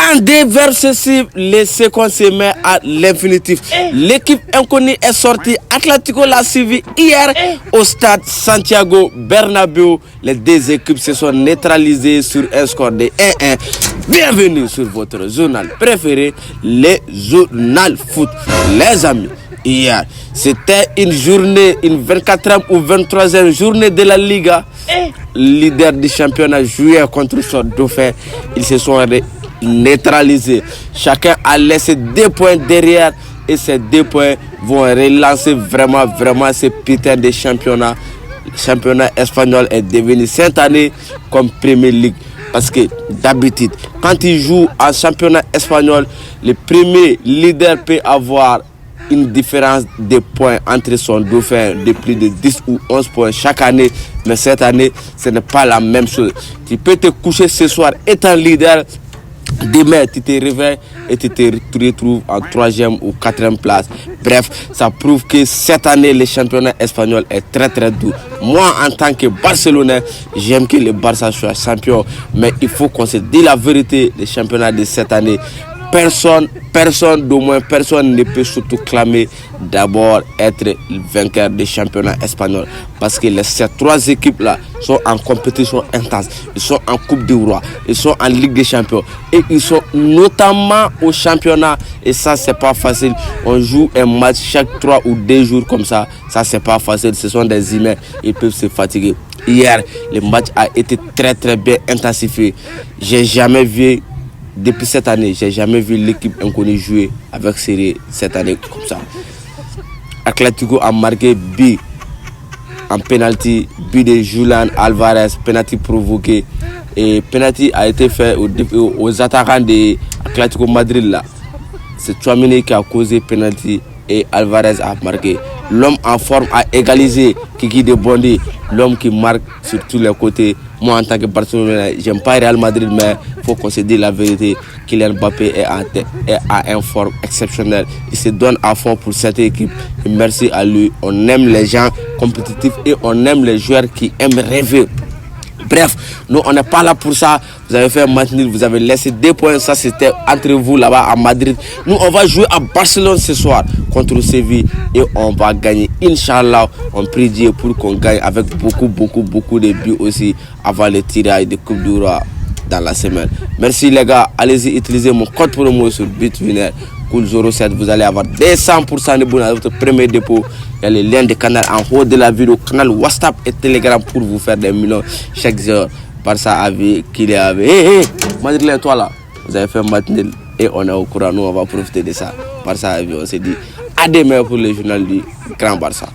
Quand déverse ceci, les secondes se met à l'infinitif. L'équipe inconnue est sortie. Atlético l'a suivi hier au stade Santiago Bernabéu. Les deux équipes se sont neutralisées sur un score de 1-1. Bienvenue sur votre journal préféré, le journal foot. Les amis, hier, c'était une journée, une 24e ou 23e journée de la Liga. Leader du championnat jouait contre son dauphin. Ils se sont neutralisés. Chacun a laissé 2 points derrière et ces 2 points vont relancer vraiment ce putain de championnat. Le championnat espagnol est devenu cette année comme Premier League. Parce que d'habitude, quand il joue en championnat espagnol, le premier leader peut avoir une différence de points entre son dauphin de plus de 10 ou 11 points chaque année. Mais cette année, ce n'est pas la même chose. Tu peux te coucher ce soir étant leader. Demain, tu te réveilles et tu te retrouves en 3e ou 4e place. Bref, ça prouve que cette année, le championnat espagnol est très dur. Moi, en tant que Barcelonais, j'aime que le Barça soit champion. Mais il faut qu'on se dise la vérité, le championnat de cette année. Personne ne peut surtout clamer d'abord être le vainqueur du championnat espagnol. Parce que ces 3 équipes-là sont en compétition intense. Ils sont en Coupe du Roi. Ils sont en Ligue des Champions. Et ils sont notamment au championnat. Et ça, c'est pas facile. On joue un match chaque 3 ou 2 jours comme ça. Ça, c'est pas facile. Ce sont des humains. Ils peuvent se fatiguer. Hier, le match a été très bien intensifié. J'ai jamais vu... Depuis cette année, j'ai jamais vu l'équipe inconnue jouer avec série cette année comme ça. Atlético a marqué but en penalty, but de Julián Álvarez, penalty provoqué. Et penalty a été fait aux attaquants de Atlético Madrid là. C'est Tchouaméni qui a causé penalty et Álvarez a marqué. L'homme en forme a égalisé Kiki de Bondy, l'homme qui marque sur tous les côtés. Moi, en tant que Barcelonais, j'aime pas Real Madrid, mais il faut qu'on se dise la vérité. Kylian Mbappé est à une forme exceptionnelle. Il se donne à fond pour cette équipe. Et merci à lui. On aime les gens compétitifs et on aime les joueurs qui aiment rêver. Bref, nous on n'est pas là pour ça. Vous avez fait un match nul, vous avez laissé 2 points. Ça c'était entre vous là-bas à Madrid. Nous on va jouer à Barcelone ce soir contre Séville et on va gagner. Inch'Allah, on prie Dieu pour qu'on gagne avec beaucoup de buts aussi avant le tirage de Coupe du Roi dans la semaine. Merci les gars, allez-y utiliser mon code promo sur Bitwinner. Cool 07, vous allez avoir 200% de bonus à votre premier dépôt. Il y a le lien du canal en haut de la vidéo, canal WhatsApp et Telegram pour vous faire des millions chaque jour. Par ça, avec qu'il est avec. Madrid, toi là, vous avez fait un match nul et on est au courant. Nous, on va profiter de ça. Par ça, on s'est dit à demain pour le journal du Grand Barça.